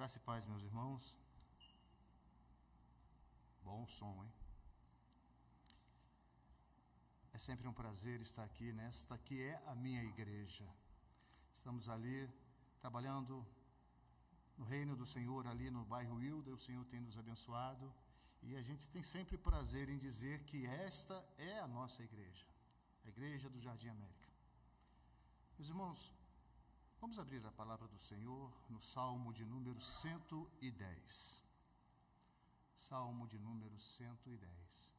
Graça e paz, meus irmãos. Bom som, hein? É sempre um prazer estar aqui nesta que é a minha igreja. Estamos ali trabalhando no reino do Senhor, ali no bairro Wilda. O Senhor tem nos abençoado e a gente tem sempre prazer em dizer que esta é a nossa igreja, a igreja do Jardim América. Meus irmãos, vamos abrir a palavra do Senhor no Salmo de número 110. Salmo de número 110.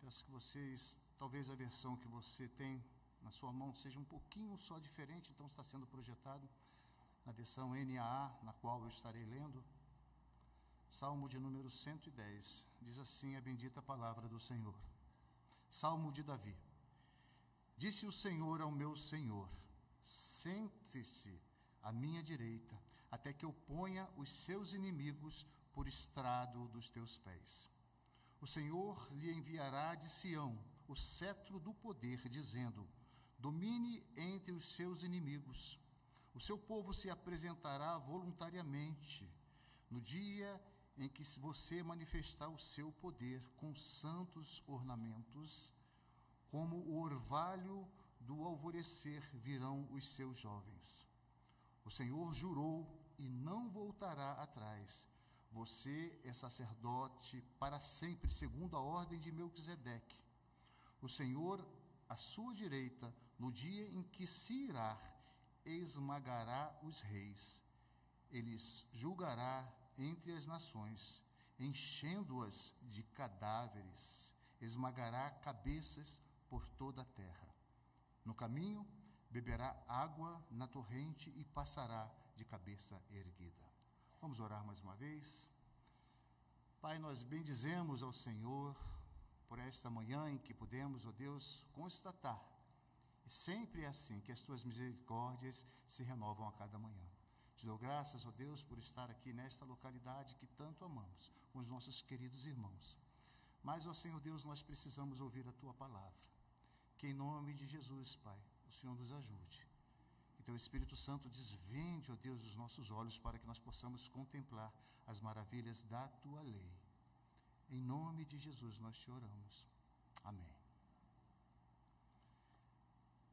Peço que vocês, talvez a versão que você tem na sua mão seja um pouquinho só diferente, então está sendo projetado na versão NAA, na qual eu estarei lendo. Salmo de número 110, diz assim a bendita palavra do Senhor. Salmo de Davi. Disse o Senhor ao meu Senhor: sente-se à minha direita, até que eu ponha os seus inimigos por estrado dos teus pés. O Senhor lhe enviará de Sião o cetro do poder, dizendo: domine entre os seus inimigos. O seu povo se apresentará voluntariamente no dia em que você manifestar o seu poder com santos ornamentos, como o orvalho do alvorecer virão os seus jovens. O Senhor jurou e não voltará atrás. Você é sacerdote para sempre, segundo a ordem de Melquisedeque. O Senhor, à sua direita, no dia em que se irá, esmagará os reis. Ele julgará entre as nações, enchendo-as de cadáveres, esmagará cabeças por toda a terra. No caminho, beberá água na torrente e passará de cabeça erguida. Vamos orar mais uma vez. Pai, nós bendizemos ao Senhor por esta manhã em que podemos, ó Deus, constatar, e sempre é assim, que as tuas misericórdias se renovam a cada manhã. Te dou graças, ó Deus, por estar aqui nesta localidade que tanto amamos, com os nossos queridos irmãos. Mas, ó Senhor Deus, nós precisamos ouvir a tua palavra. Que em nome de Jesus, Pai, o Senhor nos ajude. Que teu Espírito Santo desvende, ó Deus, os nossos olhos para que nós possamos contemplar as maravilhas da tua lei. Em nome de Jesus nós te oramos. Amém.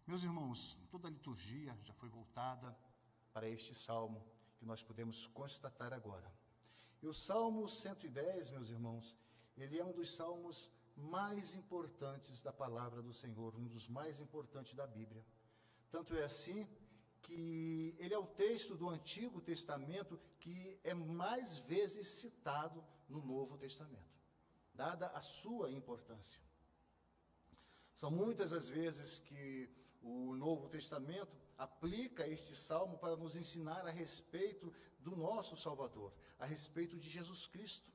Meus irmãos, toda a liturgia já foi voltada para este salmo que nós podemos constatar agora. E o Salmo 110, meus irmãos, ele é um dos salmos mais importantes da palavra do Senhor, um dos mais importantes da Bíblia. Tanto é assim que ele é o texto do Antigo Testamento que é mais vezes citado no Novo Testamento, dada a sua importância. São muitas as vezes que o Novo Testamento aplica este salmo para nos ensinar a respeito do nosso Salvador, a respeito de Jesus Cristo.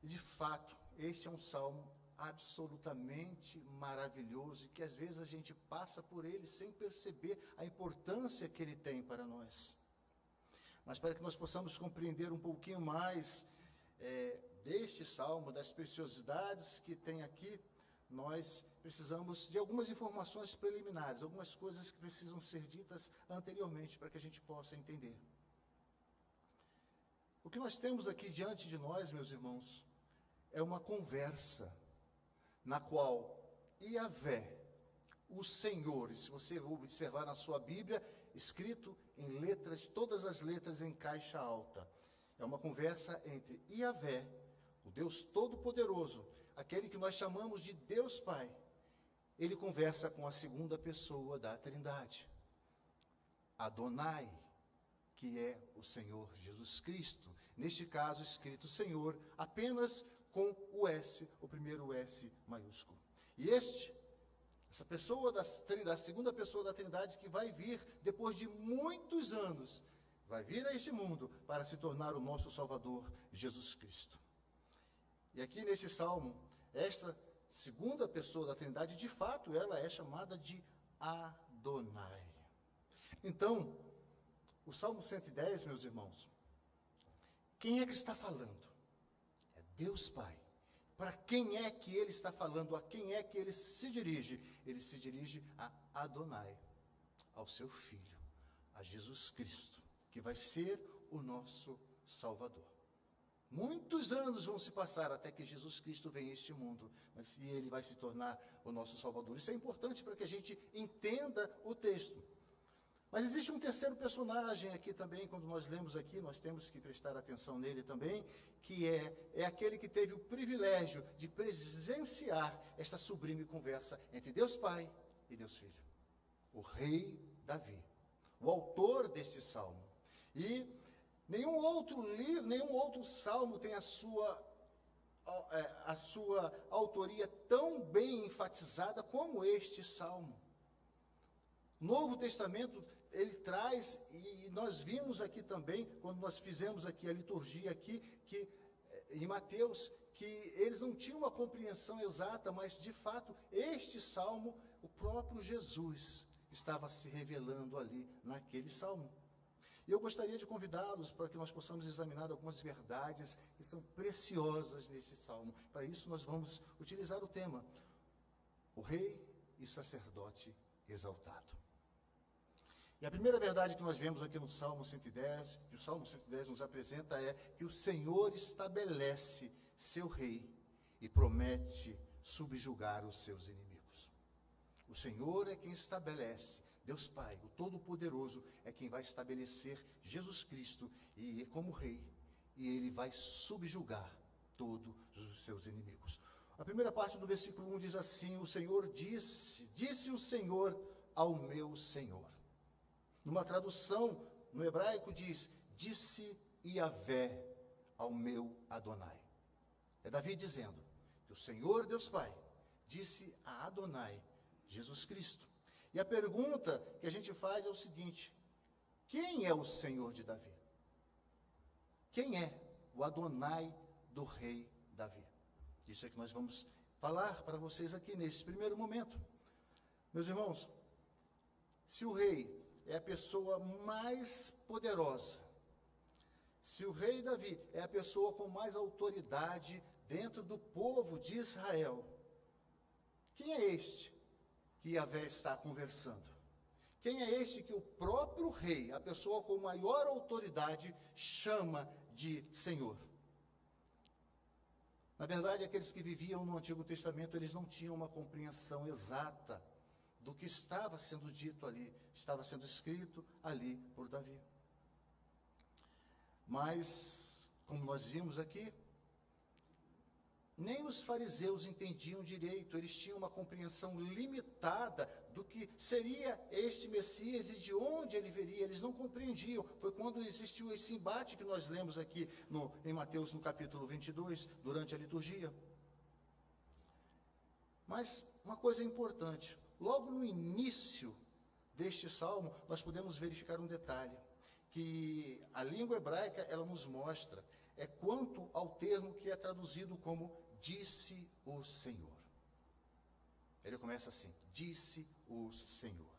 E de fato, este é um salmo absolutamente maravilhoso e que às vezes a gente passa por ele sem perceber a importância que ele tem para nós. Mas para que nós possamos compreender um pouquinho mais deste salmo, das preciosidades que tem aqui, nós precisamos de algumas informações preliminares, algumas coisas que precisam ser ditas anteriormente para que a gente possa entender. O que nós temos aqui diante de nós, meus irmãos, é uma conversa na qual Yahvé, o Senhor, e se você observar na sua Bíblia, escrito em letras, todas as letras em caixa alta, é uma conversa entre Yahvé, o Deus Todo-Poderoso, aquele que nós chamamos de Deus Pai. Ele conversa com a segunda pessoa da Trindade, Adonai, que é o Senhor Jesus Cristo. Neste caso, escrito Senhor, apenas com o S, o primeiro S maiúsculo. E essa pessoa da segunda pessoa da Trindade que vai vir, depois de muitos anos, vai vir a este mundo para se tornar o nosso Salvador, Jesus Cristo. E aqui nesse salmo, esta segunda pessoa da Trindade, de fato, ela é chamada de Adonai. Então, o Salmo 110, meus irmãos, quem é que está falando? É Deus Pai. Para quem é que ele está falando? A quem é que ele se dirige? Ele se dirige a Adonai, ao seu Filho, a Jesus Cristo, que vai ser o nosso Salvador. Muitos anos vão se passar até que Jesus Cristo venha a este mundo, mas ele vai se tornar o nosso Salvador. Isso é importante para que a gente entenda o texto. Mas existe um terceiro personagem aqui também, quando nós lemos aqui, nós temos que prestar atenção nele também, que é aquele que teve o privilégio de presenciar esta sublime conversa entre Deus Pai e Deus Filho. O rei Davi, o autor deste salmo. E nenhum outro salmo tem a sua autoria tão bem enfatizada como este salmo. O Novo Testamento, ele traz, e nós vimos aqui também, quando nós fizemos aqui a liturgia aqui, que em Mateus, que eles não tinham uma compreensão exata, mas de fato, este salmo, o próprio Jesus estava se revelando ali naquele salmo. E eu gostaria de convidá-los para que nós possamos examinar algumas verdades que são preciosas nesse salmo. Para isso nós vamos utilizar o tema, o rei e sacerdote exaltado. E a primeira verdade que nós vemos aqui no Salmo 110, que o Salmo 110 nos apresenta, é que o Senhor estabelece seu rei e promete subjugar os seus inimigos. O Senhor é quem estabelece, Deus Pai, o Todo-Poderoso, é quem vai estabelecer Jesus Cristo e como rei, e ele vai subjugar todos os seus inimigos. A primeira parte do versículo 1 diz assim: o Senhor disse o Senhor ao meu Senhor. Numa tradução, no hebraico diz, disse Iavé ao meu Adonai. É Davi dizendo que o Senhor, Deus Pai, disse a Adonai, Jesus Cristo. E a pergunta que a gente faz é o seguinte: quem é o Senhor de Davi? Quem é o Adonai do rei Davi? Isso é que nós vamos falar para vocês aqui nesse primeiro momento. Meus irmãos, se o rei é a pessoa mais poderosa, se o rei Davi é a pessoa com mais autoridade dentro do povo de Israel, quem é este que Iavé está conversando? Quem é este que o próprio rei, a pessoa com maior autoridade, chama de Senhor? Na verdade, aqueles que viviam no Antigo Testamento, eles não tinham uma compreensão exata do que estava sendo dito ali, estava sendo escrito ali por Davi. Mas, como nós vimos aqui, nem os fariseus entendiam direito, eles tinham uma compreensão limitada do que seria este Messias e de onde ele viria, eles não compreendiam. Foi quando existiu esse embate que nós lemos aqui em Mateus, no capítulo 22, durante a liturgia. Mas uma coisa importante, logo no início deste salmo, nós podemos verificar um detalhe, que a língua hebraica, ela nos mostra, quanto ao termo que é traduzido como disse o Senhor. Ele começa assim, disse o Senhor.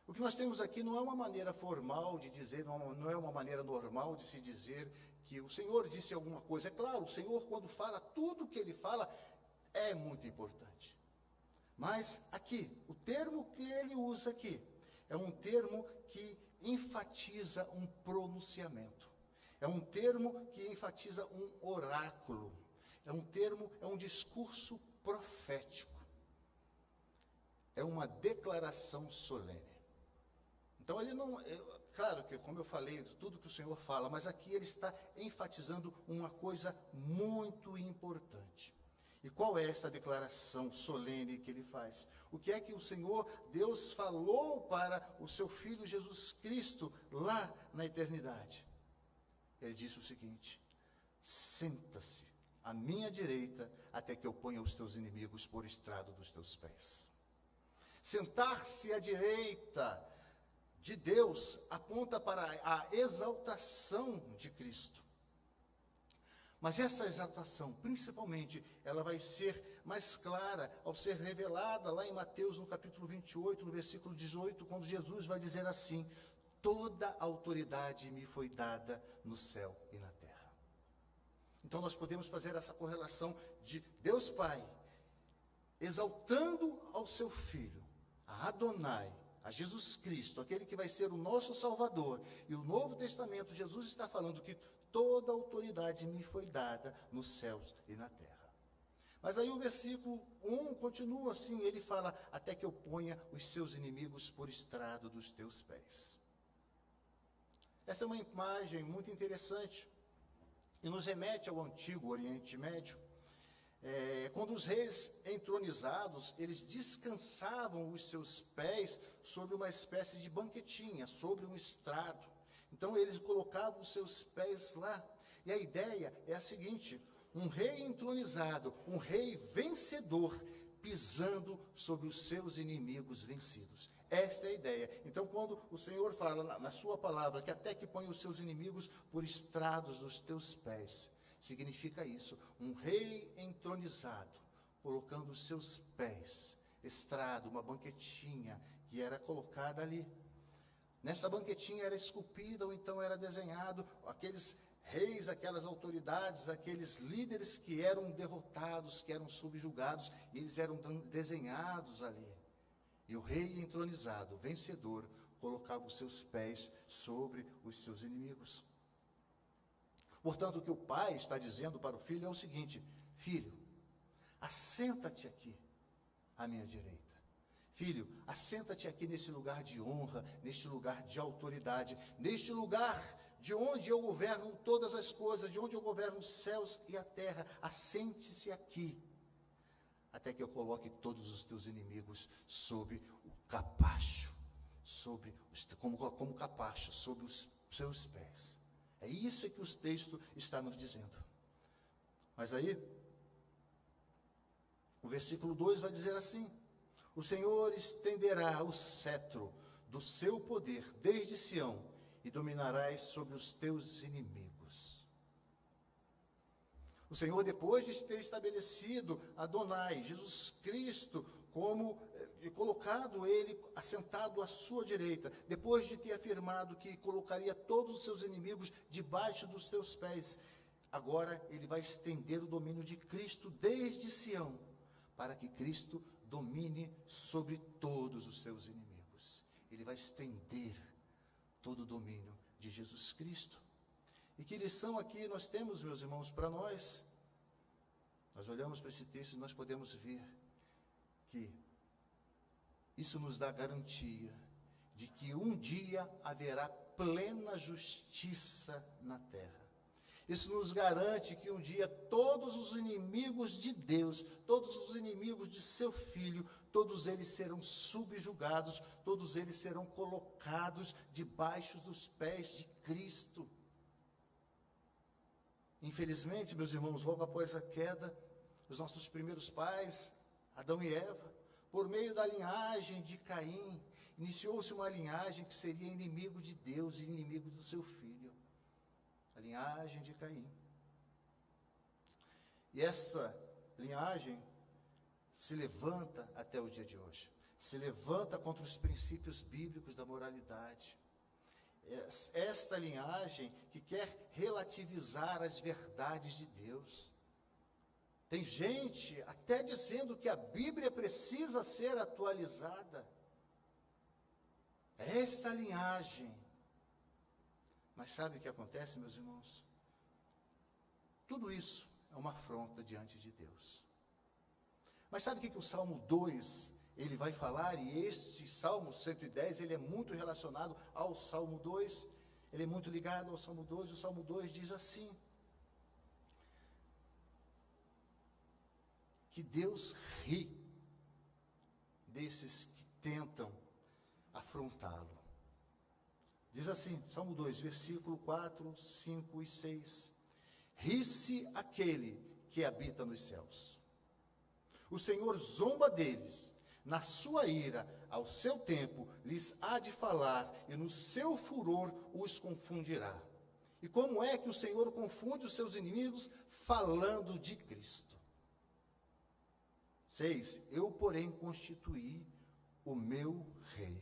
O que nós temos aqui não é uma maneira formal de dizer, não é uma maneira normal de se dizer que o Senhor disse alguma coisa. É claro, o Senhor, quando fala, tudo que ele fala é muito importante. Mas aqui, o termo que ele usa aqui, é um termo que enfatiza um pronunciamento. É um termo que enfatiza um oráculo. É um discurso profético. É uma declaração solene. Então ele não, claro que como eu falei, tudo que o Senhor fala, mas aqui ele está enfatizando uma coisa muito importante. E qual é essa declaração solene que ele faz? O que é que o Senhor, Deus, falou para o seu Filho Jesus Cristo lá na eternidade? Ele disse o seguinte: senta-se à minha direita até que eu ponha os teus inimigos por estrado dos teus pés. Sentar-se à direita de Deus aponta para a exaltação de Cristo. Mas essa exaltação, principalmente, ela vai ser mais clara ao ser revelada lá em Mateus, no capítulo 28, no versículo 18, quando Jesus vai dizer assim: toda a autoridade me foi dada no céu e na terra. Então nós podemos fazer essa correlação de Deus Pai exaltando ao seu Filho, a Adonai, a Jesus Cristo, aquele que vai ser o nosso Salvador. E o Novo Testamento, Jesus está falando que toda autoridade me foi dada nos céus e na terra. Mas aí o versículo 1 continua assim, ele fala, até que eu ponha os seus inimigos por estrado dos teus pés. Essa é uma imagem muito interessante e nos remete ao antigo Oriente Médio. Quando os reis entronizados, eles descansavam os seus pés sobre uma espécie de banquetinha, sobre um estrado. Então eles colocavam os seus pés lá. E a ideia é a seguinte: um rei entronizado, um rei vencedor, pisando sobre os seus inimigos vencidos. Esta é a ideia. Então, quando o Senhor fala na sua palavra, que até que põe os seus inimigos por estrados dos teus pés, significa isso, um rei entronizado, colocando os seus pés, estrado, uma banquetinha que era colocada ali. Nessa banquetinha era esculpido, ou então era desenhado aqueles reis, aquelas autoridades, aqueles líderes que eram derrotados, que eram subjugados, e eles eram desenhados ali. E o rei entronizado, vencedor, colocava os seus pés sobre os seus inimigos. Portanto, o que o pai está dizendo para o filho é o seguinte: filho, assenta-te aqui à minha direita. Filho, assenta-te aqui nesse lugar de honra, neste lugar de autoridade, neste lugar de onde eu governo todas as coisas, de onde eu governo os céus e a terra. Assente-se aqui, até que eu coloque todos os teus inimigos sob o capacho, como capacho, sob os seus pés. É isso que o texto está nos dizendo. Mas aí, o versículo 2 vai dizer assim: o Senhor estenderá o cetro do seu poder desde Sião, e dominarás sobre os teus inimigos. O Senhor, depois de ter estabelecido Adonai, Jesus Cristo, como colocado ele assentado à sua direita, depois de ter afirmado que colocaria todos os seus inimigos debaixo dos teus pés, agora ele vai estender o domínio de Cristo desde Sião, para que Cristo domine sobre todos os seus inimigos. Ele vai estender todo o domínio de Jesus Cristo. E que lição aqui nós temos, meus irmãos, para nós? Nós olhamos para esse texto e nós podemos ver que isso nos dá garantia de que um dia haverá plena justiça na terra. Isso nos garante que um dia todos os inimigos de Deus, todos os inimigos de seu Filho, todos eles serão subjugados, todos eles serão colocados debaixo dos pés de Cristo. Infelizmente, meus irmãos, logo após a queda, os nossos primeiros pais, Adão e Eva, por meio da linhagem de Caim, iniciou-se uma linhagem que seria inimigo de Deus e inimigo do seu Filho. A linhagem de Caim. E essa linhagem se levanta até o dia de hoje. Se levanta contra os princípios bíblicos da moralidade. Esta linhagem que quer relativizar as verdades de Deus. Tem gente até dizendo que a Bíblia precisa ser atualizada. É esta linhagem. Mas sabe o que acontece, meus irmãos? Tudo isso é uma afronta diante de Deus. Mas sabe o que o Salmo 2, ele vai falar? E este Salmo 110, ele é muito relacionado ao Salmo 2. Ele é muito ligado ao Salmo 2. O Salmo 2 diz assim: que Deus ri desses que tentam afrontá-lo. Diz assim, Salmo 2, versículo 4, 5 e 6. Ri-se aquele que habita nos céus. O Senhor zomba deles. Na sua ira, ao seu tempo, lhes há de falar, e no seu furor os confundirá. E como é que o Senhor confunde os seus inimigos? Falando de Cristo. 6. Eu, porém, constituí o meu rei.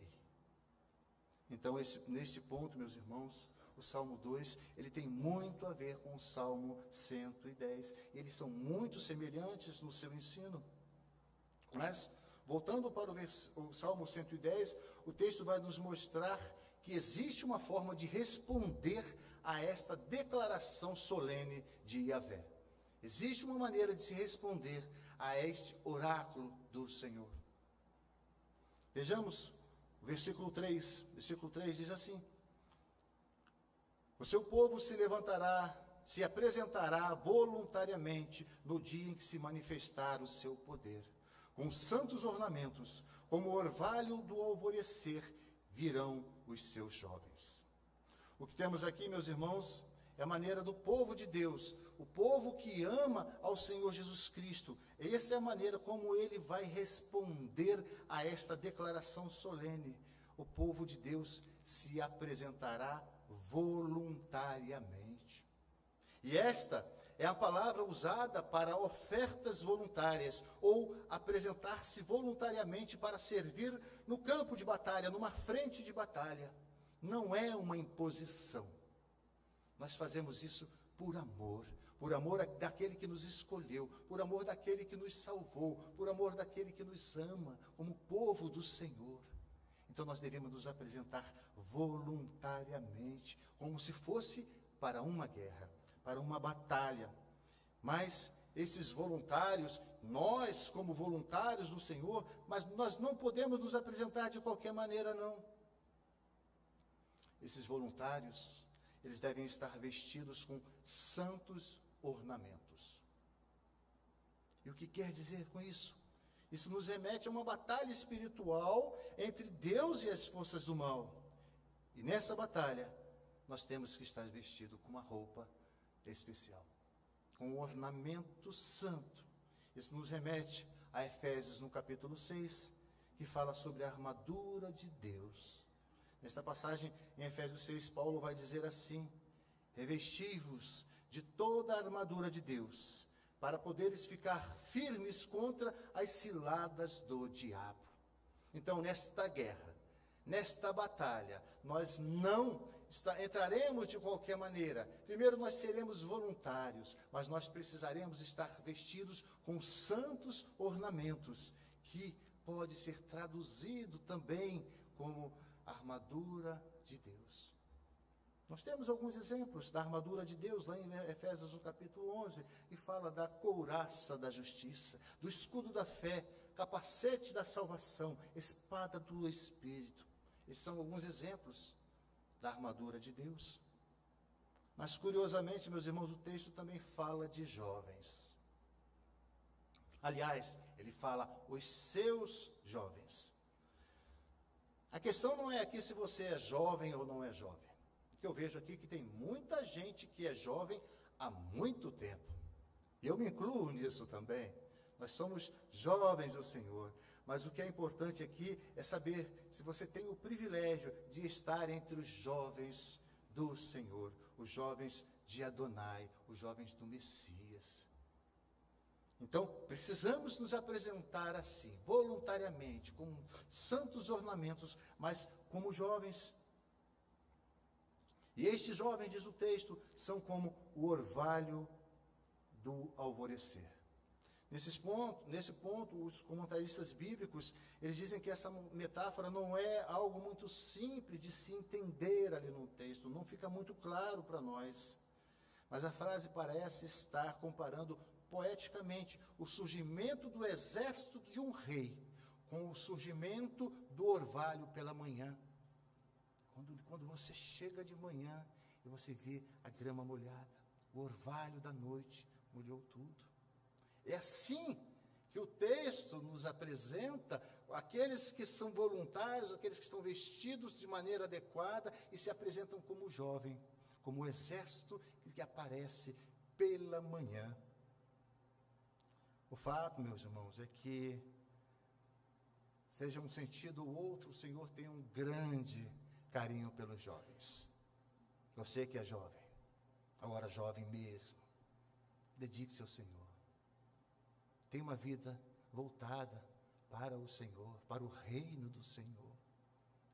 Então, neste ponto, meus irmãos, o Salmo 2, ele tem muito a ver com o Salmo 110. Eles são muito semelhantes no seu ensino. Mas, voltando para o Salmo 110, o texto vai nos mostrar que existe uma forma de responder a esta declaração solene de Yahvé. Existe uma maneira de se responder a este oráculo do Senhor. Vejamos o versículo 3. Versículo 3 diz assim: o seu povo se apresentará voluntariamente no dia em que se manifestar o seu poder. Com santos ornamentos, como o orvalho do alvorecer, virão os seus jovens. O que temos aqui, meus irmãos, é a maneira do povo de Deus, o povo que ama ao Senhor Jesus Cristo. Essa é a maneira como ele vai responder a esta declaração solene. O povo de Deus se apresentará voluntariamente. E esta é a palavra usada para ofertas voluntárias, ou apresentar-se voluntariamente para servir no campo de batalha, numa frente de batalha. Não é uma imposição. Nós fazemos isso por amor daquele que nos escolheu, por amor daquele que nos salvou, por amor daquele que nos ama, como povo do Senhor. Então nós devemos nos apresentar voluntariamente, como se fosse para uma guerra, para uma batalha. Mas esses voluntários, nós como voluntários do Senhor, mas nós não podemos nos apresentar de qualquer maneira, não. Esses voluntários, eles devem estar vestidos com santos ornamentos. E o que quer dizer com isso? Isso nos remete a uma batalha espiritual entre Deus e as forças do mal. E nessa batalha, nós temos que estar vestidos com uma roupa especial, com um ornamento santo. Isso nos remete a Efésios, no capítulo 6, que fala sobre a armadura de Deus. Nesta passagem, em Efésios 6, Paulo vai dizer assim: revesti-vos de toda a armadura de Deus, para poderes ficar firmes contra as ciladas do diabo. Então, nesta guerra, nesta batalha, nós não entraremos de qualquer maneira. Primeiro, nós seremos voluntários, mas nós precisaremos estar vestidos com santos ornamentos, que pode ser traduzido também como armadura de Deus. Nós temos alguns exemplos da armadura de Deus, lá em Efésios, no capítulo 11, que fala da couraça da justiça, do escudo da fé, capacete da salvação, espada do Espírito. Esses são alguns exemplos da armadura de Deus. Mas, curiosamente, meus irmãos, o texto também fala de jovens. Aliás, ele fala os seus jovens. A questão não é aqui se você é jovem ou não é jovem. Que eu vejo aqui que tem muita gente que é jovem há muito tempo. Eu me incluo nisso também. Nós somos jovens do Senhor. Mas o que é importante aqui é saber se você tem o privilégio de estar entre os jovens do Senhor, os jovens de Adonai, os jovens do Messias. Então, precisamos nos apresentar assim, voluntariamente, com santos ornamentos, mas como jovens. E estes jovens, diz o texto, são como o orvalho do alvorecer. Nesse ponto, os comentaristas bíblicos, eles dizem que essa metáfora não é algo muito simples de se entender ali no texto, não fica muito claro para nós. Mas a frase parece estar comparando poeticamente o surgimento do exército de um rei com o surgimento do orvalho pela manhã. Quando você chega de manhã e você vê a grama molhada, o orvalho da noite molhou tudo. É assim que o texto nos apresenta aqueles que são voluntários, aqueles que estão vestidos de maneira adequada e se apresentam como jovem, como o exército que aparece pela manhã. O fato, meus irmãos, é que, seja um sentido ou outro, o Senhor tem um grande carinho pelos jovens. Você que é jovem, agora jovem mesmo, dedique-se ao Senhor. Tenha uma vida voltada para o Senhor, para o reino do Senhor.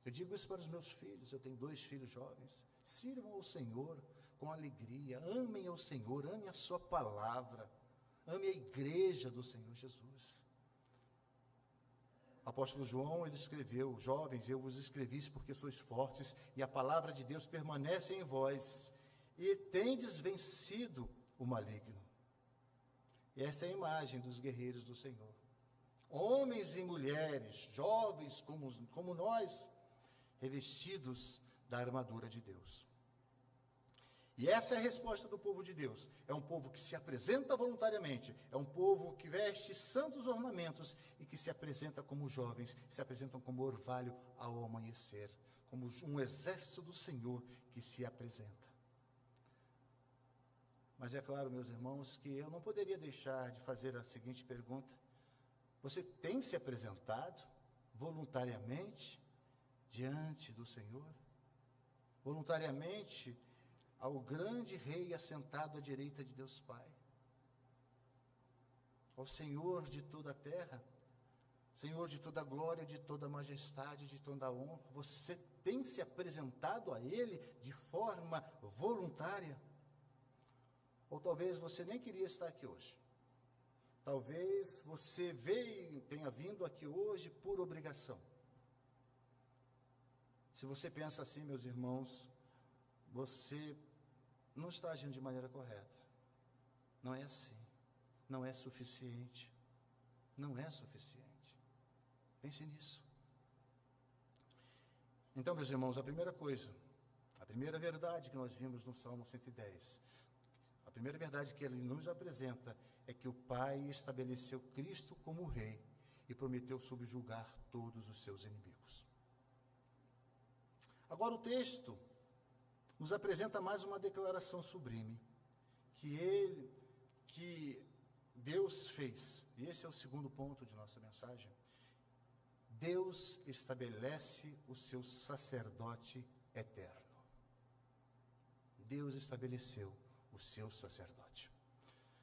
Eu digo isso para os meus filhos, eu tenho 2 filhos jovens. Sirvam ao Senhor com alegria, amem ao Senhor, amem a sua palavra, amem a igreja do Senhor Jesus. O apóstolo João, ele escreveu: jovens, eu vos escrevi isso porque sois fortes, e a palavra de Deus permanece em vós, e tendes vencido o maligno. E essa é a imagem dos guerreiros do Senhor. Homens e mulheres, jovens como nós, revestidos da armadura de Deus. E essa é a resposta do povo de Deus. É um povo que se apresenta voluntariamente, é um povo que veste santos ornamentos e que se apresenta como jovens, se apresentam como orvalho ao amanhecer, como um exército do Senhor que se apresenta. Mas é claro, meus irmãos, que eu não poderia deixar de fazer a seguinte pergunta: você tem se apresentado voluntariamente diante do Senhor? Voluntariamente ao grande Rei assentado à direita de Deus Pai, ao Senhor de toda a terra, Senhor de toda a glória, de toda a majestade, de toda a honra. Você tem se apresentado a Ele de forma voluntária? Ou talvez você nem queria estar aqui hoje. Talvez você tenha vindo aqui hoje por obrigação. Se você pensa assim, meus irmãos, você não está agindo de maneira correta. Não é assim. Não é suficiente. Não é suficiente. Pense nisso. Então, meus irmãos, a primeira coisa, a primeira verdade que nós vimos no Salmo 110, a primeira verdade que ele nos apresenta é que o Pai estabeleceu Cristo como Rei e prometeu subjugar todos os seus inimigos. Agora o texto nos apresenta mais uma declaração sublime, que Deus fez, e esse é o segundo ponto de nossa mensagem. Deus estabelece o seu sacerdote eterno. Deus estabeleceu o seu sacerdote.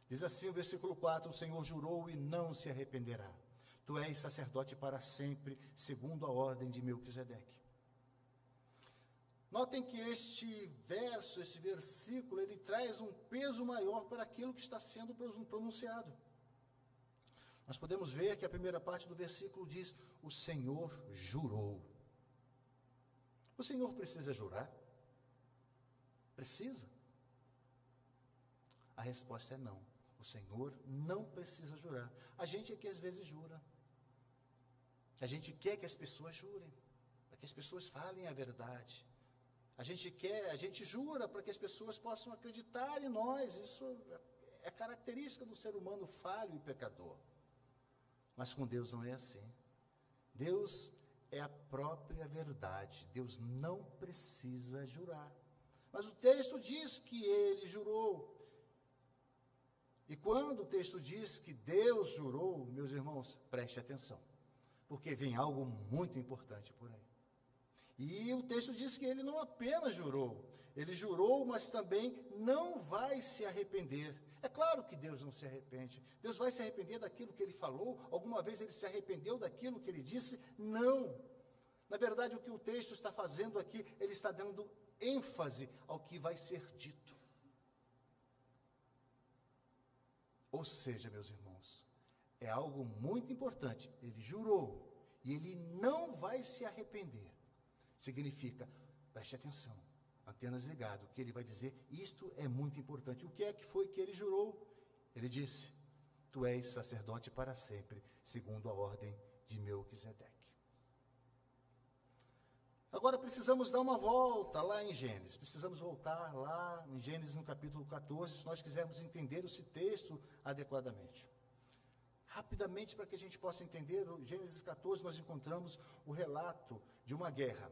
Diz assim o versículo 4, o Senhor jurou e não se arrependerá. Tu és sacerdote para sempre, segundo a ordem de Melquisedeque. Notem que este versículo, ele traz um peso maior para aquilo que está sendo pronunciado. Nós podemos ver que a primeira parte do versículo diz: o Senhor jurou. O Senhor precisa jurar? Precisa? A resposta é não. O Senhor não precisa jurar. A gente é que às vezes jura. A gente quer que as pessoas jurem, para que as pessoas falem a verdade. A gente jura para que as pessoas possam acreditar em nós. Isso é característica do ser humano falho e pecador. Mas com Deus não é assim. Deus é a própria verdade. Deus não precisa jurar. Mas o texto diz que ele jurou. E quando o texto diz que Deus jurou, meus irmãos, preste atenção, porque vem algo muito importante por aí. E o texto diz que ele não apenas jurou, ele jurou, mas também não vai se arrepender. É claro que Deus não se arrepende. Deus vai se arrepender daquilo que ele falou? Alguma vez ele se arrependeu daquilo que ele disse? Não. Na verdade, o que o texto está fazendo aqui, ele está dando ênfase ao que vai ser dito. Ou seja, meus irmãos, é algo muito importante. Ele jurou e ele não vai se arrepender. Significa, preste atenção, antenas ligadas, o que ele vai dizer, isto é muito importante. O que é que foi que ele jurou? Ele disse: tu és sacerdote para sempre, segundo a ordem de Melquisedeque. Agora precisamos dar uma volta lá em Gênesis, precisamos voltar lá em Gênesis no capítulo 14, se nós quisermos entender esse texto adequadamente. Rapidamente, para que a gente possa entender, no Gênesis 14 nós encontramos o relato de uma guerra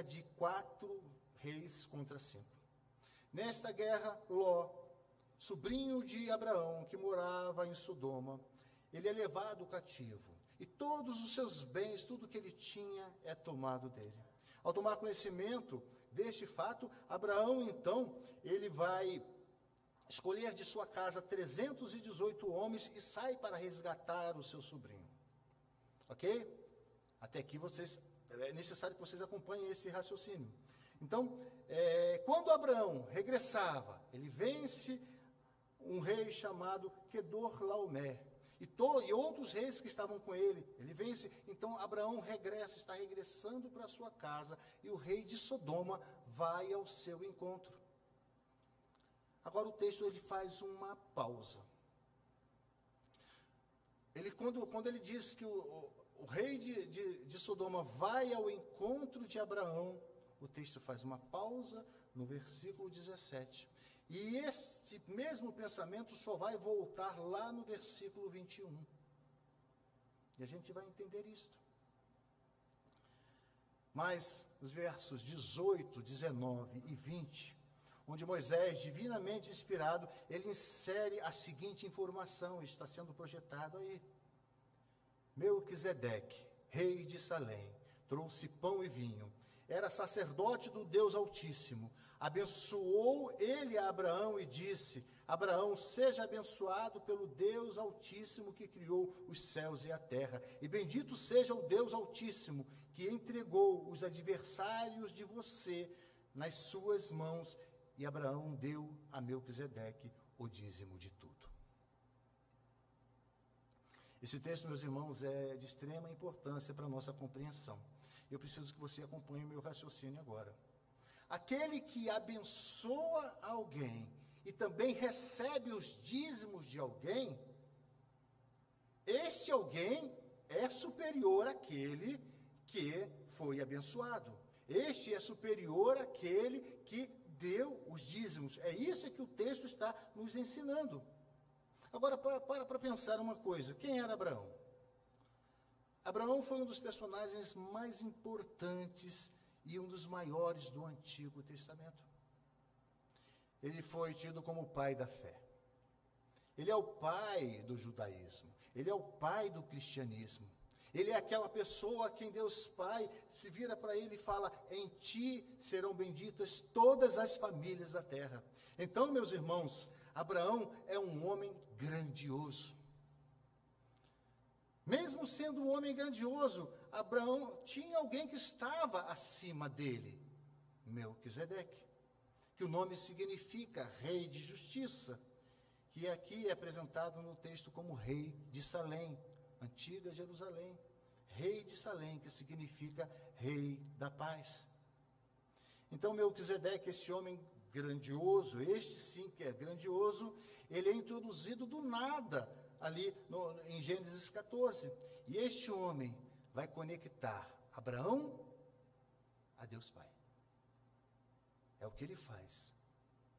de 4 reis contra 5. Nesta guerra, Ló, sobrinho de Abraão, que morava em Sodoma, ele é levado cativo, e todos os seus bens, tudo que ele tinha, é tomado dele. Ao tomar conhecimento deste fato, Abraão, então, ele vai escolher de sua casa 318 homens e sai para resgatar o seu sobrinho. Ok? Até aqui é necessário que vocês acompanhem esse raciocínio. Então, quando Abraão regressava, ele vence um rei chamado Quedorlaomer. e outros reis que estavam com ele. Ele vence, então Abraão regressa, está regressando para a sua casa, e o rei de Sodoma vai ao seu encontro. Agora o texto ele faz uma pausa. Quando ele diz que o rei de Sodoma vai ao encontro de Abraão, o texto faz uma pausa no versículo 17. E este mesmo pensamento só vai voltar lá no versículo 21. E a gente vai entender isto. Mas os versos 18, 19 e 20, onde Moisés, divinamente inspirado, ele insere a seguinte informação, está sendo projetado aí. Melquisedeque, rei de Salém, trouxe pão e vinho, era sacerdote do Deus Altíssimo. Abençoou ele a Abraão e disse: Abraão, seja abençoado pelo Deus Altíssimo que criou os céus e a terra. E bendito seja o Deus Altíssimo que entregou os adversários de você nas suas mãos. E Abraão deu a Melquisedeque o dízimo de tudo. Esse texto, meus irmãos, é de extrema importância para a nossa compreensão. Eu preciso que você acompanhe o meu raciocínio agora. Aquele que abençoa alguém e também recebe os dízimos de alguém, esse alguém é superior àquele que foi abençoado. Este é superior àquele que deu os dízimos. É isso que o texto está nos ensinando. Agora, para pensar uma coisa. Quem era Abraão? Abraão foi um dos personagens mais importantes e um dos maiores do Antigo Testamento. Ele foi tido como o pai da fé. Ele é o pai do judaísmo. Ele é o pai do cristianismo. Ele é aquela pessoa a quem Deus Pai se vira para ele e fala: em ti serão benditas todas as famílias da terra. Então, meus irmãos, Abraão é um homem grandioso. Mesmo sendo um homem grandioso, Abraão tinha alguém que estava acima dele, Melquisedeque, que o nome significa rei de justiça, que aqui é apresentado no texto como rei de Salém, antiga Jerusalém, rei de Salém, que significa rei da paz. Então Melquisedeque, esse homem grandioso, este sim que é grandioso, ele é introduzido do nada ali em Gênesis 14. E este homem vai conectar Abraão a Deus Pai. É o que ele faz.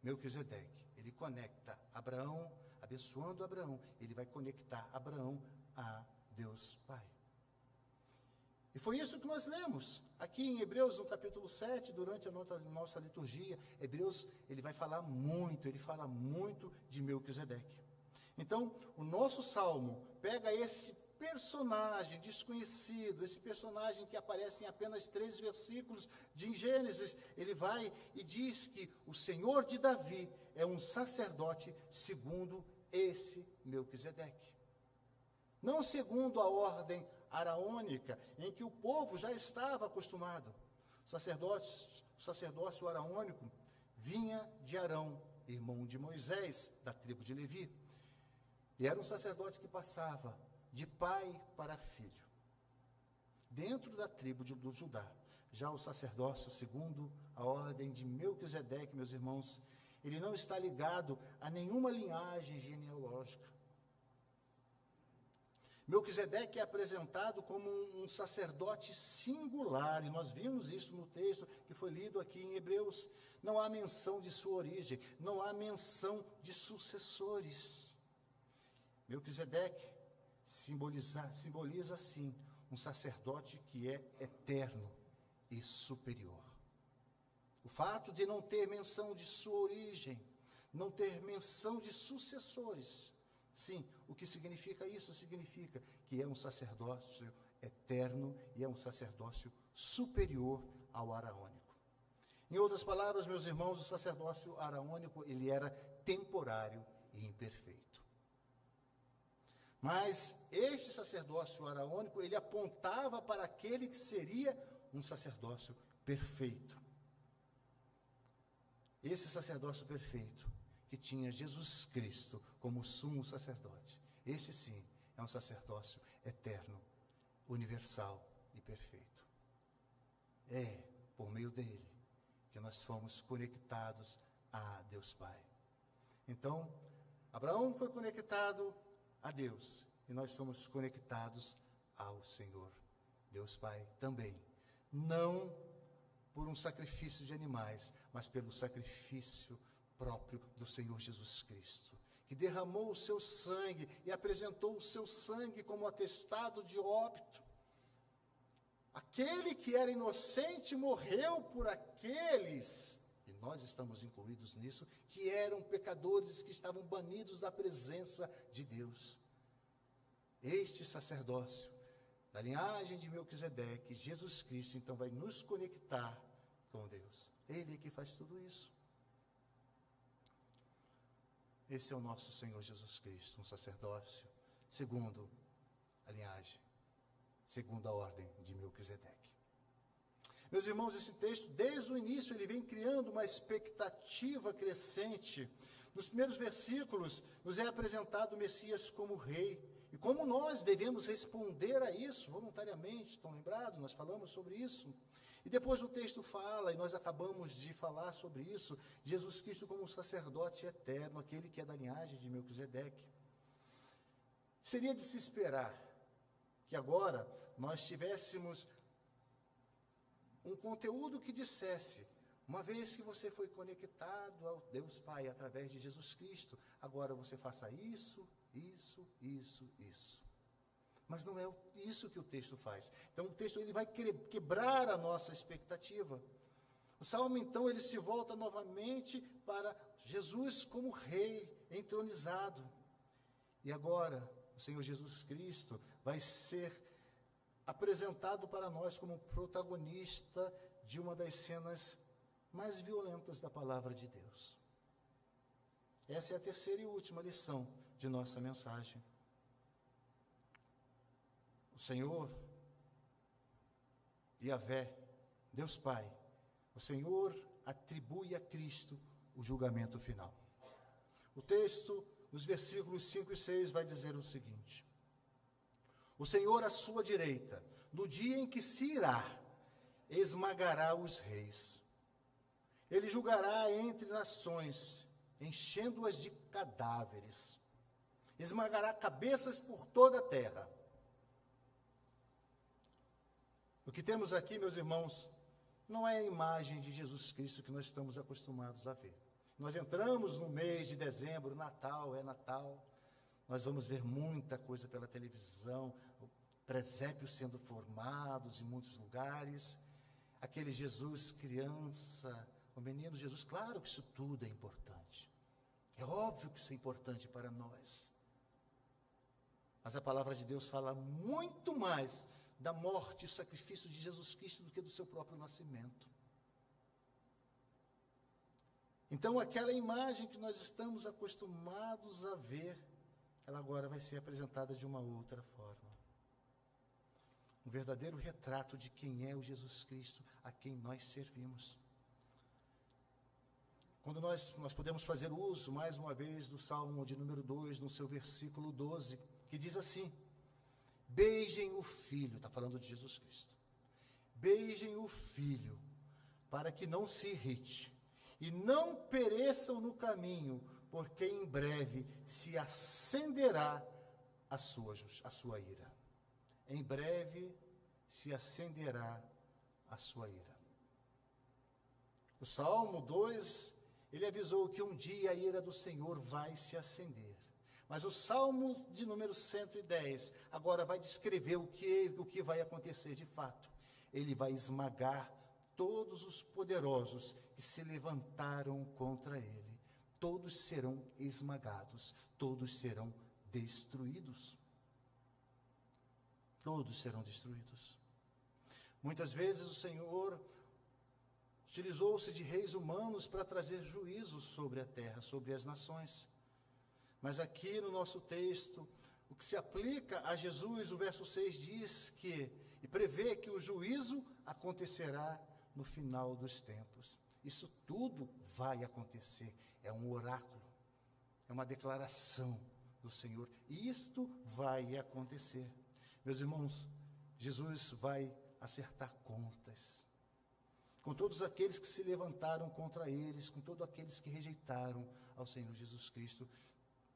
Melquisedeque, ele conecta Abraão, abençoando Abraão, ele vai conectar Abraão a Deus Pai. E foi isso que nós lemos aqui em Hebreus, no capítulo 7, durante a nossa liturgia. Hebreus, ele fala muito de Melquisedeque. Então, o nosso salmo pega esse personagem desconhecido, esse personagem que aparece em apenas 3 versículos de Gênesis. Ele vai e diz que o Senhor de Davi é um sacerdote segundo esse Melquisedeque. Não segundo a ordem araônica, em que o povo já estava acostumado. O sacerdócio araônico vinha de Arão, irmão de Moisés, da tribo de Levi. E era um sacerdote que passava de pai para filho, dentro da tribo do Judá. Já o sacerdócio, segundo a ordem de Melquisedeque, meus irmãos, ele não está ligado a nenhuma linhagem genealógica. Melquisedeque é apresentado como um sacerdote singular, e nós vimos isso no texto que foi lido aqui em Hebreus. Não há menção de sua origem, não há menção de sucessores. Melquisedeque simboliza, assim, um sacerdote que é eterno e superior. O fato de não ter menção de sua origem, não ter menção de sucessores, sim, o que significa isso? Significa que é um sacerdócio eterno e é um sacerdócio superior ao araônico. Em outras palavras, meus irmãos, o sacerdócio araônico, ele era temporário e imperfeito. Mas este sacerdócio araônico, ele apontava para aquele que seria um sacerdócio perfeito. Esse sacerdócio perfeito, que tinha Jesus Cristo como sumo sacerdote. Esse sim, é um sacerdócio eterno, universal e perfeito. É por meio dele que nós fomos conectados a Deus Pai. Então, Abraão foi conectado a Deus e nós somos conectados ao Senhor, Deus Pai também. Não por um sacrifício de animais, mas pelo sacrifício próprio do Senhor Jesus Cristo, que derramou o seu sangue e apresentou o seu sangue como atestado de óbito. Aquele que era inocente morreu por aqueles, e nós estamos incluídos nisso, que eram pecadores, que estavam banidos da presença de Deus. Este sacerdócio, da linhagem de Melquisedeque, Jesus Cristo, então vai nos conectar com Deus. Ele é que faz tudo isso. Esse é o nosso Senhor Jesus Cristo, um sacerdócio segundo a linhagem, segundo a ordem de Melquisedeque. Meus irmãos, esse texto, desde o início, ele vem criando uma expectativa crescente. Nos primeiros versículos, nos é apresentado o Messias como rei. E como nós devemos responder a isso voluntariamente, estão lembrados? Nós falamos sobre isso. E depois o texto fala, e nós acabamos de falar sobre isso, Jesus Cristo como um sacerdote eterno, aquele que é da linhagem de Melquisedeque. Seria de se esperar que agora nós tivéssemos um conteúdo que dissesse, uma vez que você foi conectado ao Deus Pai através de Jesus Cristo, agora você faça isso, isso, isso, isso. Mas não é isso que o texto faz. Então o texto ele vai quebrar a nossa expectativa. O Salmo então ele se volta novamente para Jesus como rei entronizado. E agora o Senhor Jesus Cristo vai ser apresentado para nós como protagonista de uma das cenas mais violentas da palavra de Deus. Essa é a terceira e última lição de nossa mensagem. O Senhor, Yahvé, Deus Pai, o Senhor atribui a Cristo o julgamento final. O texto, nos versículos 5 e 6, vai dizer o seguinte: o Senhor à sua direita, no dia em que se irá, esmagará os reis. Ele julgará entre nações, enchendo-as de cadáveres. Esmagará cabeças por toda a terra. O que temos aqui, meus irmãos, não é a imagem de Jesus Cristo que nós estamos acostumados a ver. Nós entramos no mês de dezembro, Natal, é Natal. Nós vamos ver muita coisa pela televisão, presépios sendo formados em muitos lugares. Aquele Jesus criança, o menino Jesus, claro que isso tudo é importante. É óbvio que isso é importante para nós. Mas a palavra de Deus fala muito mais da morte e sacrifício de Jesus Cristo do que do seu próprio nascimento. Então, aquela imagem que nós estamos acostumados a ver, ela agora vai ser apresentada de uma outra forma. Um verdadeiro retrato de quem é o Jesus Cristo a quem nós servimos. Quando nós podemos fazer uso, mais uma vez, do Salmo de número 2, no seu versículo 12, que diz assim: beijem o Filho, está falando de Jesus Cristo. Beijem o Filho, para que não se irrite, e não pereçam no caminho, porque em breve se acenderá a sua ira. Em breve se acenderá a sua ira. O Salmo 2, ele avisou que um dia a ira do Senhor vai se acender. Mas o Salmo de número 110, agora vai descrever o que vai acontecer de fato. Ele vai esmagar todos os poderosos que se levantaram contra ele. Todos serão esmagados, todos serão destruídos. Todos serão destruídos. Muitas vezes o Senhor utilizou-se de reis humanos para trazer juízo sobre a terra, sobre as nações. Mas aqui no nosso texto, o que se aplica a Jesus, o verso 6 diz que, e prevê que o juízo acontecerá no final dos tempos. Isso tudo vai acontecer, é um oráculo, é uma declaração do Senhor. E isto vai acontecer. Meus irmãos, Jesus vai acertar contas com todos aqueles que se levantaram contra eles, com todos aqueles que rejeitaram ao Senhor Jesus Cristo.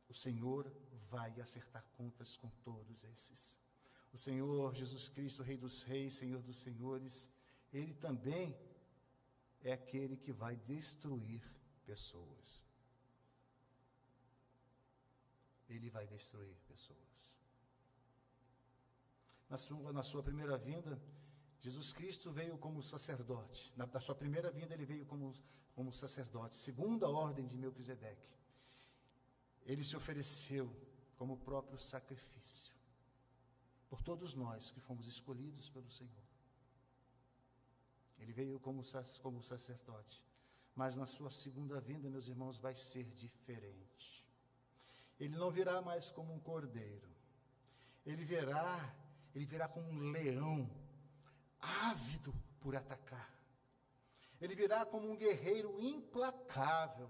O Senhor vai acertar contas com todos esses. O Senhor Jesus Cristo, Rei dos Reis, Senhor dos Senhores, Ele também é aquele que vai destruir pessoas. Ele vai destruir pessoas. Na sua primeira vinda, Jesus Cristo veio como sacerdote. Na sua primeira vinda, ele veio como sacerdote, segundo a ordem de Melquisedeque. Ele se ofereceu como o próprio sacrifício por todos nós que fomos escolhidos pelo Senhor. Ele veio como sacerdote. Mas na sua segunda vinda, meus irmãos, vai ser diferente. Ele não virá mais como um cordeiro. Ele virá como um leão, ávido por atacar. Ele virá como um guerreiro implacável.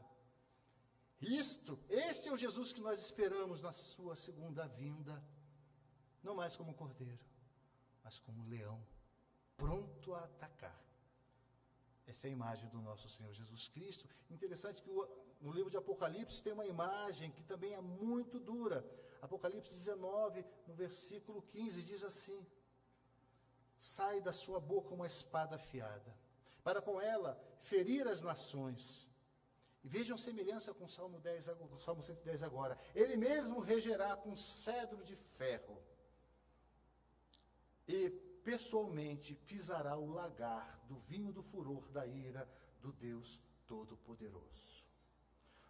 Esse é o Jesus que nós esperamos na sua segunda vinda. Não mais como um cordeiro, mas como um leão, pronto a atacar. Essa é a imagem do nosso Senhor Jesus Cristo. Interessante que no livro de Apocalipse tem uma imagem que também é muito dura. Apocalipse 19, no versículo 15, diz assim: sai da sua boca uma espada afiada, para com ela ferir as nações. E vejam a semelhança com o Salmo 110 agora. Ele mesmo regerá com cedro de ferro e pessoalmente pisará o lagar do vinho do furor da ira do Deus Todo-Poderoso.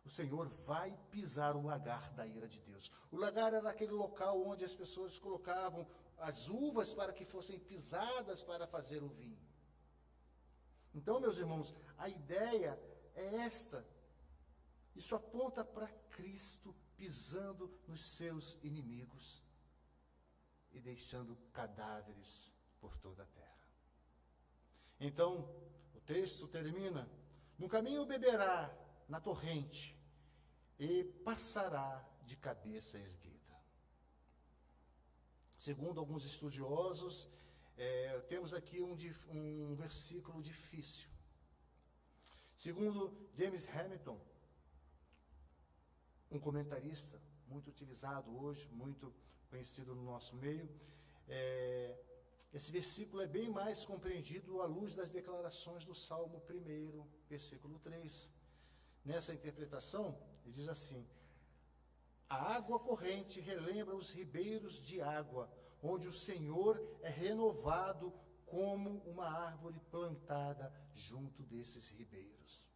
O Senhor vai pisar o lagar da ira de Deus. O lagar era aquele local onde as pessoas colocavam as uvas para que fossem pisadas para fazer o vinho. Então, meus irmãos, a ideia é esta. Isso aponta para Cristo pisando nos seus inimigos e deixando cadáveres por toda a terra. Então, o texto termina: no caminho beberá na torrente e passará de cabeça erguida. Segundo alguns estudiosos, temos aqui um versículo difícil. Segundo James Hamilton, um comentarista muito utilizado hoje, muito conhecido no nosso meio, esse versículo é bem mais compreendido à luz das declarações do Salmo 1, versículo 3. Nessa interpretação, ele diz assim: a água corrente relembra os ribeiros de água, onde o Senhor é renovado como uma árvore plantada junto desses ribeiros.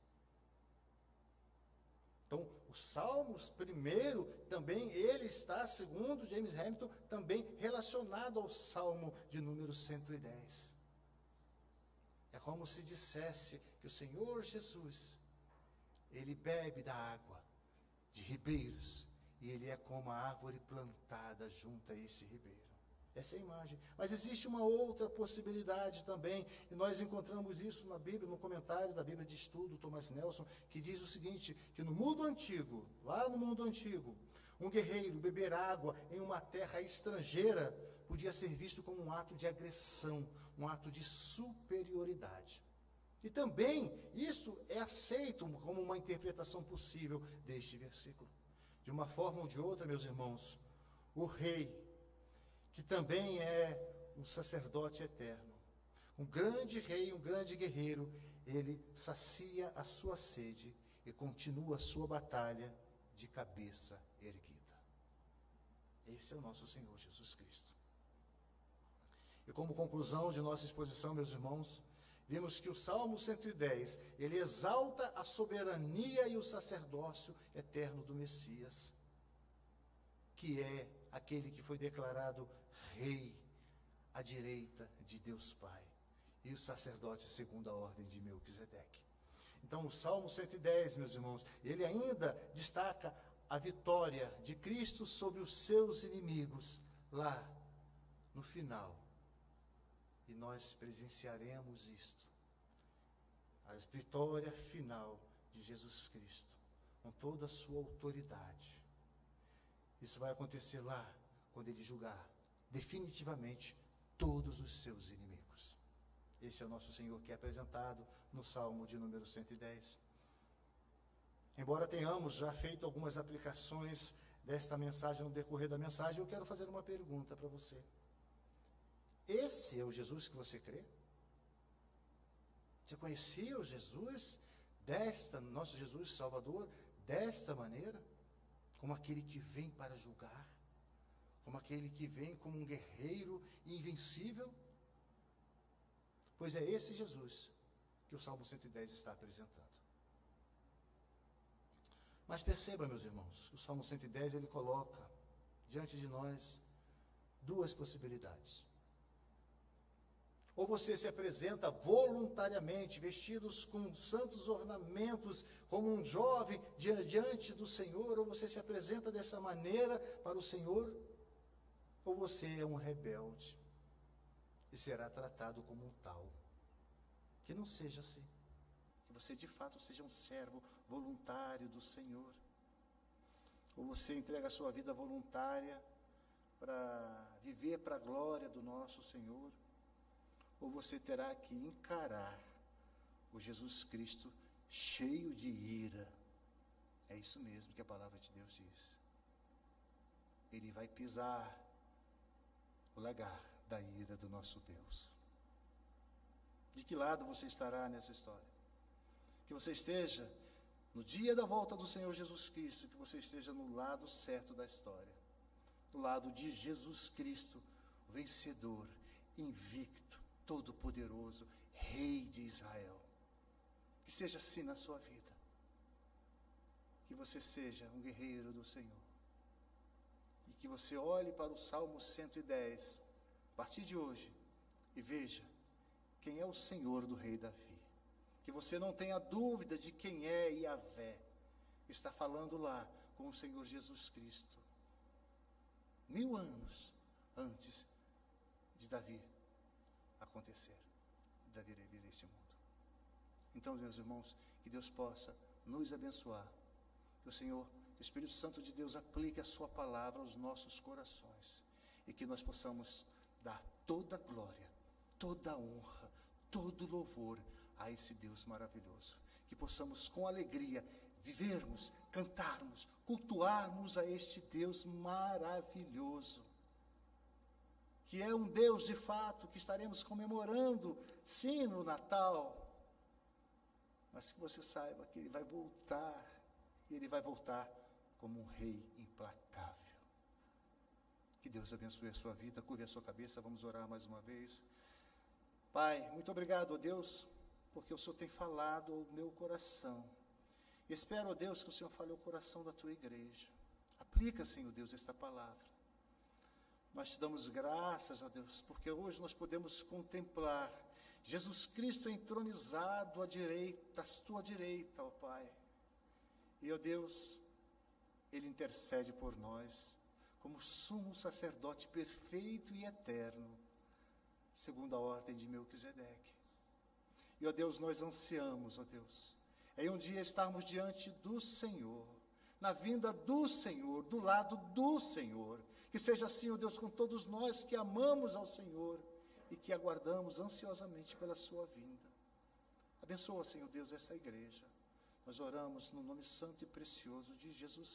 Então, o Salmos primeiro, também ele está, segundo James Hamilton, também relacionado ao Salmo de número 110. É como se dissesse que o Senhor Jesus, ele bebe da água de ribeiros, e ele é como a árvore plantada junto a esse ribeiro. Essa é a imagem. Mas existe uma outra possibilidade também, e nós encontramos isso na Bíblia, no comentário da Bíblia de Estudo, Thomas Nelson, que diz o seguinte, que no mundo antigo, lá no mundo antigo, um guerreiro beber água em uma terra estrangeira podia ser visto como um ato de agressão, um ato de superioridade. E também isso é aceito como uma interpretação possível deste versículo. De uma forma ou de outra, meus irmãos, o rei, que também é um sacerdote eterno, um grande rei, um grande guerreiro, ele sacia a sua sede e continua a sua batalha de cabeça erguida. Esse é o nosso Senhor Jesus Cristo. E como conclusão de nossa exposição, meus irmãos, vimos que o Salmo 110, ele exalta a soberania e o sacerdócio eterno do Messias, que é aquele que foi declarado Rei à direita de Deus Pai, e o sacerdote segundo a ordem de Melquisedeque. Então, o Salmo 110, meus irmãos, ele ainda destaca a vitória de Cristo sobre os seus inimigos lá no final. E nós presenciaremos isto, a vitória final de Jesus Cristo, com toda a sua autoridade. Isso vai acontecer lá, quando ele julgar definitivamente todos os seus inimigos. Esse é o nosso Senhor que é apresentado no Salmo de número 110. Embora tenhamos já feito algumas aplicações desta mensagem no decorrer da mensagem, eu quero fazer uma pergunta para você. Esse é o Jesus que você crê? Você conhecia o Jesus nosso Jesus Salvador, desta maneira? Como aquele que vem para julgar? Como aquele que vem como um guerreiro invencível? Pois é esse Jesus que o Salmo 110 está apresentando. Mas perceba, meus irmãos, o Salmo 110 ele coloca diante de nós duas possibilidades. Ou você se apresenta voluntariamente, vestidos com santos ornamentos, como um jovem diante do Senhor, ou você se apresenta dessa maneira para o Senhor, ou você é um rebelde e será tratado como um tal. Que não seja assim. Que você de fato seja um servo voluntário do Senhor. Ou você entrega a sua vida voluntária para viver para a glória do nosso Senhor. Ou você terá que encarar o Jesus Cristo cheio de ira. É isso mesmo que a palavra de Deus diz. Ele vai pisar o lagar da ira do nosso Deus. De que lado você estará nessa história? Que você esteja no dia da volta do Senhor Jesus Cristo, que você esteja no lado certo da história, no lado de Jesus Cristo, vencedor, invicto, todo-poderoso, Rei de Israel. Que seja assim na sua vida. Que você seja um guerreiro do Senhor. E que você olhe para o Salmo 110, a partir de hoje, e veja quem é o Senhor do rei Davi. Que você não tenha dúvida de quem é Yahvé, que está falando lá com o Senhor Jesus Cristo. 1000 anos antes de Davi acontecer, de Davi vir a este mundo. Então, meus irmãos, que Deus possa nos abençoar. Que o Senhor, que o Espírito Santo de Deus aplique a sua palavra aos nossos corações. E que nós possamos dar toda a glória, toda a honra, todo louvor a esse Deus maravilhoso. Que possamos com alegria vivermos, cantarmos, cultuarmos a este Deus maravilhoso. Que é um Deus de fato que estaremos comemorando, sim, no Natal. Mas que você saiba que Ele vai voltar, e Ele vai voltar como um Rei implacável. Que Deus abençoe a sua vida, curve a sua cabeça, vamos orar mais uma vez. Pai, muito obrigado, ó Deus, porque o Senhor tem falado ao meu coração. Espero, ó Deus, que o Senhor fale ao coração da tua igreja. Aplica, Senhor Deus, esta palavra. Nós te damos graças, ó Deus, porque hoje nós podemos contemplar Jesus Cristo entronizado à tua direita, ó Pai. E, ó Deus, Ele intercede por nós, como sumo sacerdote perfeito e eterno, segundo a ordem de Melquisedeque. E, ó Deus, nós ansiamos, ó Deus, em um dia estarmos diante do Senhor, na vinda do Senhor, do lado do Senhor. Que seja assim, ó Deus, com todos nós que amamos ao Senhor e que aguardamos ansiosamente pela sua vinda. Abençoa, Senhor Deus, essa igreja. Nós oramos no nome santo e precioso de Jesus